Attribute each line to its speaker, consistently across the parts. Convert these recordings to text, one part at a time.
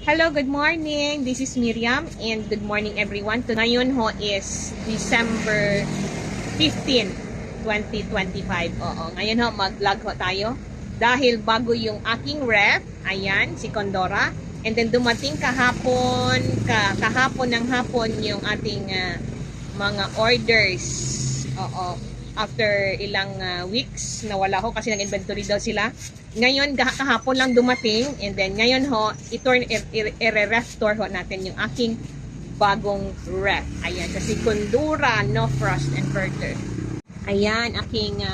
Speaker 1: Hello, good morning. This is Miriam and good morning everyone. Ngayon ho is December 15, 2025. Oo, ngayon ho mag-vlog ho tayo dahil bago yung aking ref. Ayan, si Condora. And then dumating kahapon ng hapon yung ating mga orders. Oo, after ilang weeks nawala ho kasi nag-inventory daw sila. Ngayon, kahapon lang dumating, and then ngayon ho, i-ref tour ho natin yung aking bagong ref. Ayan, kasi Condora No Frost Inverter. Ayan, aking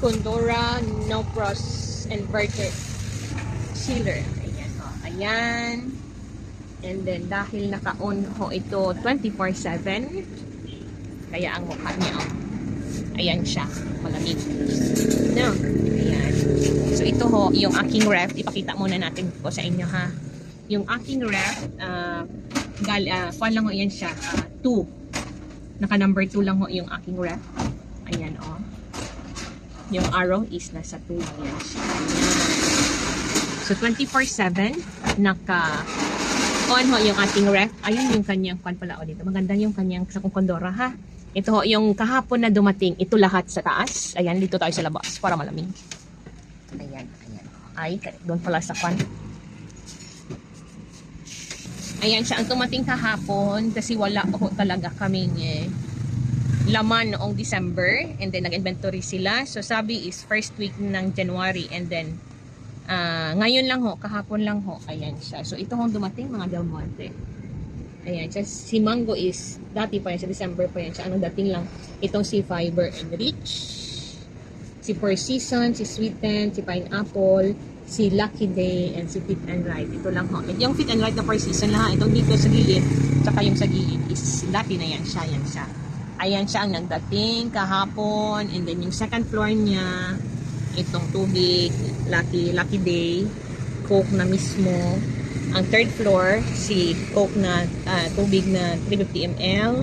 Speaker 1: Condora No Frost Inverter chiller. Ayan, ho, ayan. And then, dahil naka-on ho ito 24/7, kaya ang mukha niya, oh. Ayan siya, malamig. No, ayan. So ito ho, yung aking ref, ipakita muna natin po sa inyo ha. Yung aking ref, kuan lang ho yan siya, 2. Naka number 2 lang ho yung aking ref. Ayan o. Yung arrow is nasa 2 lang yan siya. Ayan. So 24/7, naka-on ho yung ating ref. Ayun yung kanyang kuan pala o dito. Maganda yung kanyang sa Condora ha. Ito ho, yung kahapon na dumating, ito lahat sa taas. Ayan, dito tayo sa labas para malamig. Ayan, ayan. Ay, doon pala sa kwan. Ayan siya, ang dumating kahapon kasi wala ho talaga kaming laman noong December. And then, nag-inventory sila. So, sabi is first week ng January. And then, ngayon lang ho, kahapon lang ho. Ayan siya. So, ito ho dumating, mga Del Monte. Ayan, si Mango is, dati pa yan, sa December pa yan siya. Anong dating lang, itong si Fiber and Rich, si Four Seasons, si Sweeten, si Pineapple, si Lucky Day, and si Fit and Right. Ito lang ho. Yung Fit and Right na Four Seasons lang, itong dito sa gilid, tsaka yung sa gilid is, dati na yan siya, yan siya. Ayan siya ang nagdating kahapon, and then yung second floor niya, itong tubig, Lucky Day, Coke na mismo. Ang third floor, si Coke na tubig na 350 ml,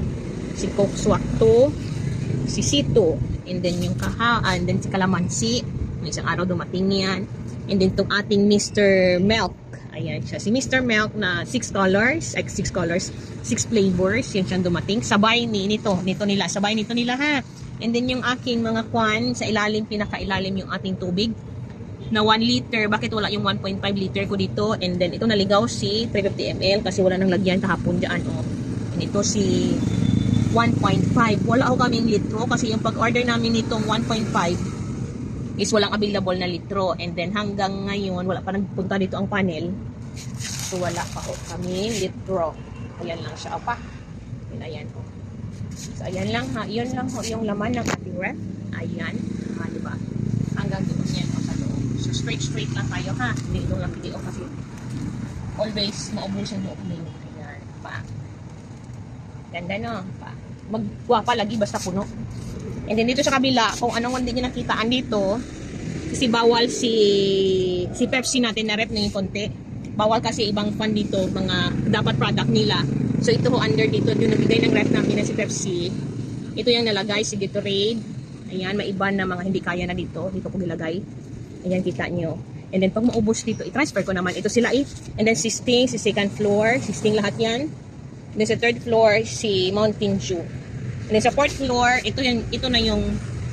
Speaker 1: si Coke Swak 2, si C2, and then yung and then si Calamansi, may isang araw dumating yan, and then itong ating Mr. Milk, ayan siya, si Mr. Milk na 6 colors, 6 flavors, yan siyang dumating, sabay nito nila ha, and then yung aking mga kwan, sa ilalim, pinakailalim yung ating tubig, na 1 liter, bakit wala yung 1.5 liter ko dito, and then ito naligaw si 350 ml kasi wala nang lagyan kahapon dyan, oh. And ito si 1.5, wala ako kaming litro kasi yung pag-order namin nitong 1.5 is walang available na litro, and then hanggang ngayon wala pa nagpunta dito ang panel, so wala pa kami litro. Ayan lang siya, opa. Ayan, oh. So ayan lang ha, yun lang ho yung laman ng ating ref. Ayan, diba? Hanggang doon yan, oh, sa loob. So straight lang tayo ha, hindi itong lang video kasi always maubusan yung opening. Ayan, pa. Ganda no, pa. Magwapa lagi basta puno. And then dito sa kabila, kung anong hindi nyo nakitaan dito, kasi bawal si Pepsi natin na rep na yung konti. Bawal kasi ibang fan dito, mga dapat product nila. So ito ho under dito, yung nabigay ng rep namin na si Pepsi. Ito yung nalagay, si Gatorade. Ayan, may iba na mga hindi kaya na dito. Dito ko nilagay. Ayan, kita nyo. And then pag maubos dito, i-transfer ko naman. Ito sila And then si Sting, si second floor, si Sting lahat yan. And then sa third floor, si Mountain Dew. And then sa fourth floor, ito na yung,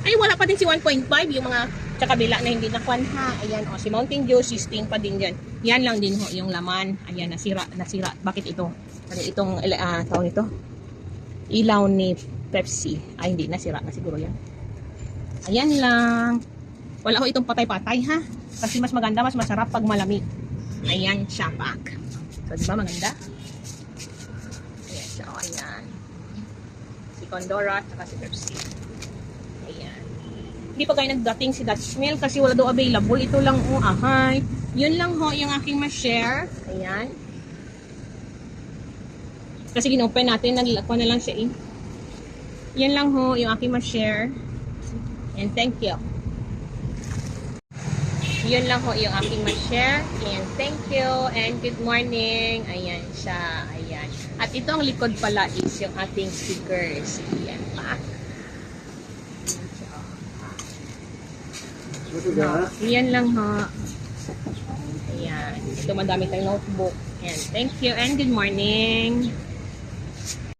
Speaker 1: ay wala pa din si 1.5, yung mga sa kabila na hindi nakuan ha. Ayan o, si Mountain Dew, si Sting pa din dyan. Yan lang din ho, yung laman. Ayan, nasira. Bakit ito? Itong, tawag ito, ilaw ni Pepsi. Ay, hindi, nasira na siguro yan. Ayan lang. Wala ko itong patay-patay ha. Kasi mas maganda, mas masarap pag malamig. Ayan siya, pak. So, diba maganda? Ayan siya, o, ayan. Si Condora, saka si Pepsi. Ayan. Hindi pa kayo nagdating si Dutch Mill kasi wala daw available. Ito lang, o, ahay. Yun lang ho, yung aking ma-share. Ayan. Kasi ginopen natin, naglakuan na lang siya Yan lang ho, yung aking ma-share. And thank you. Yun lang ho yung aking ma-share. And thank you. And good morning. Ayan siya. Ayan. At ito ang likod pala is yung ating stickers. Ayan pa. Ayan lang ho. Ayan. Ito madami tayong notebook. Yan, thank you and good morning.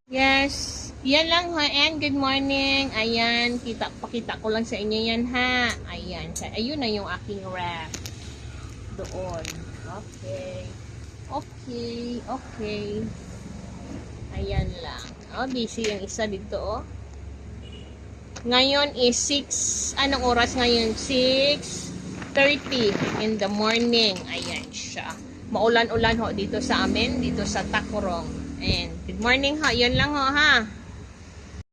Speaker 1: Yes, yan lang ha, and good morning. Ayan, pakita ko lang sa inyo yan ha. Ayan, ayun na yung aking ref. Doon. Okay. Okay, okay. Ayan lang. Oh, busy yung isa dito, oh. Ngayon is 6, anong oras ngayon? 6:30 in the morning. Ayan siya. Maulan-ulan ho dito sa amin, dito sa Tacorong. And good morning ho, yun lang ho ha.